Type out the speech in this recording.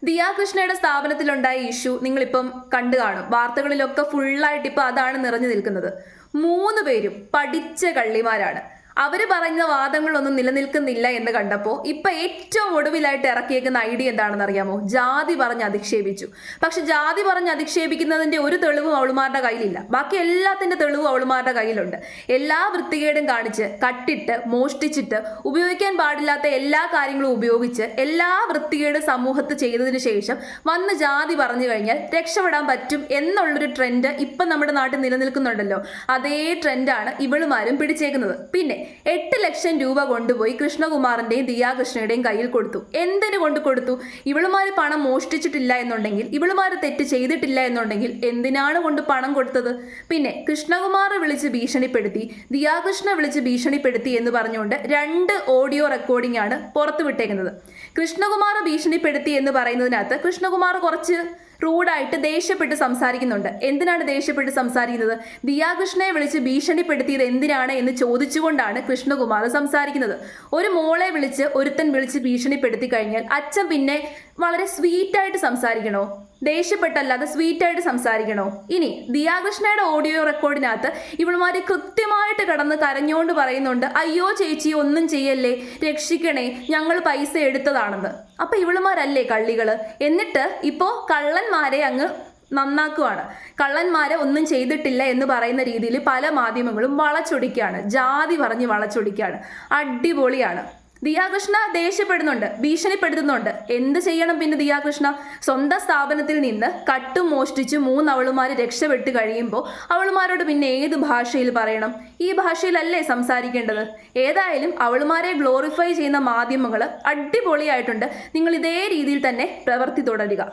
ദിയ കൃഷ്ണയുടെ സ്ഥാപനത്തിലുണ്ടായ ഇഷ്യൂ നിങ്ങളിപ്പം കണ്ടു കാണും. വാർത്തകളിലൊക്കെ ഫുള്ളായിട്ട് ഇപ്പൊ അതാണ് നിറഞ്ഞു നിൽക്കുന്നത്. 3 പേരും പഠിച്ച കള്ളിമാരാണ്. അവര് പറയുന്ന വാദങ്ങളൊന്നും നിലനിൽക്കുന്നില്ല എന്ന് കണ്ടപ്പോൾ ഇപ്പൊ ഏറ്റവും ഒടുവിലായിട്ട് ഇറക്കിയേക്കുന്ന ഐഡിയ എന്താണെന്ന് അറിയാമോ? ജാതി പറഞ്ഞ് അധിക്ഷേപിച്ചു. പക്ഷെ ജാതി പറഞ്ഞ് അധിക്ഷേപിക്കുന്നതിന്റെ ഒരു തെളിവും അവളുമാരുടെ കയ്യിലില്ല. ബാക്കി എല്ലാത്തിന്റെ തെളിവും അവളുമാരുടെ കയ്യിലുണ്ട്. എല്ലാ വൃത്തികേടും കാണിച്ച്, കട്ടിട്ട്, മോഷ്ടിച്ചിട്ട്, ഉപയോഗിക്കാൻ പാടില്ലാത്ത എല്ലാ കാര്യങ്ങളും ഉപയോഗിച്ച്, എല്ലാ വൃത്തികേട് സമൂഹത്ത് ചെയ്തതിനു ശേഷം വന്ന് ജാതി പറഞ്ഞു കഴിഞ്ഞാൽ രക്ഷപ്പെടാൻ പറ്റും എന്നുള്ളൊരു ട്രെൻഡ് ഇപ്പൊ നമ്മുടെ നാട്ടിൽ നിലനിൽക്കുന്നുണ്ടല്ലോ. അതേ ട്രെൻഡാണ് ഇവളുമാരും പിടിച്ചേക്കുന്നത്. പിന്നെ 8 ലക്ഷം രൂപ കൊണ്ടുപോയി കൃഷ്ണകുമാറിന്റെയും ദിയാ കൃഷ്ണയുടെയും കയ്യിൽ കൊടുത്തു. എന്തിനു കൊണ്ട് കൊടുത്തു? ഇവളുമാര് പണം മോഷ്ടിച്ചിട്ടില്ല എന്നുണ്ടെങ്കിൽ, ഇവളുമാര് തെറ്റ് ചെയ്തിട്ടില്ല എന്നുണ്ടെങ്കിൽ എന്തിനാണ് കൊണ്ട് പണം കൊടുത്തത്? പിന്നെ കൃഷ്ണകുമാർ വിളിച്ച് ഭീഷണിപ്പെടുത്തി, ദിയാകൃഷ്ണ വിളിച്ച് ഭീഷണിപ്പെടുത്തി എന്ന് പറഞ്ഞുകൊണ്ട് 2 ഓഡിയോ റെക്കോർഡിംഗ് ആണ് പുറത്തുവിട്ടേക്കുന്നത്. കൃഷ്ണകുമാർ ഭീഷണിപ്പെടുത്തി എന്ന് പറയുന്നതിനകത്ത് കൃഷ്ണകുമാർ കുറച്ച് റൂഡായിട്ട് ദേഷ്യപ്പെട്ട് സംസാരിക്കുന്നുണ്ട്. എന്തിനാണ് ദേഷ്യപ്പെട്ട് സംസാരിക്കുന്നത്? ദിയാകൃഷ്ണയെ വിളിച്ച് ഭീഷണിപ്പെടുത്തിയത് എന്തിനാണ് എന്ന് ചോദിച്ചുകൊണ്ടാണ് കൃഷ്ണകുമാർ സംസാരിക്കുന്നത്. ഒരു മോളെ വിളിച്ച് ഒരുത്തൻ വിളിച്ച് ഭീഷണിപ്പെടുത്തി കഴിഞ്ഞാൽ അച്ഛൻ പിന്നെ വളരെ സ്വീറ്റായിട്ട് സംസാരിക്കണോ? ദേഷ്യപ്പെട്ടല്ലാതെ സ്വീറ്റായിട്ട് സംസാരിക്കണോ? ഇനി ദിയാകൃഷ്ണയുടെ ഓഡിയോ റെക്കോർഡിനകത്ത് ഇവളുമാര് കൃത്യമായിട്ട് കടന്ന് കരഞ്ഞോണ്ട് പറയുന്നുണ്ട്, അയ്യോ ചേച്ചി ഒന്നും ചെയ്യല്ലേ, രക്ഷിക്കണേ, ഞങ്ങൾ പൈസ എടുത്തതാണെന്ന്. അപ്പൊ ഇവളുമാരല്ലേ കള്ളികള്? എന്നിട്ട് ഇപ്പോ കള്ളന്മാരെ അങ്ങ് നന്നാക്കുവാണ്. കള്ളന്മാരെ ഒന്നും ചെയ്തിട്ടില്ല എന്ന് പറയുന്ന രീതിയിൽ പല മാധ്യമങ്ങളും വളച്ചൊടിക്കുകയാണ്, ജാതി പറഞ്ഞ് വളച്ചൊടിക്കുകയാണ്. അടിപൊളിയാണ്. ദിയാകൃഷ്ണ ദേഷ്യപ്പെടുന്നുണ്ട്, ഭീഷണിപ്പെടുത്തുന്നുണ്ട്. എന്ത് ചെയ്യണം പിന്നെ ദിയാകൃഷ്ണ? സ്വന്തം സ്ഥാപനത്തിൽ നിന്ന് കട്ടും മോഷ്ടിച്ച് 3 അവളുമാര് രക്ഷപ്പെട്ട് കഴിയുമ്പോൾ അവളുമാരോട് പിന്നെ ഏത് ഭാഷയിൽ പറയണം? ഈ ഭാഷയിലല്ലേ സംസാരിക്കേണ്ടത്? ഏതായാലും അവളുമാരെ ഗ്ലോറിഫൈ ചെയ്യുന്ന മാധ്യമങ്ങൾ അടിപൊളിയായിട്ടുണ്ട്. നിങ്ങൾ ഇതേ രീതിയിൽ തന്നെ പ്രവൃത്തി തുടരുക.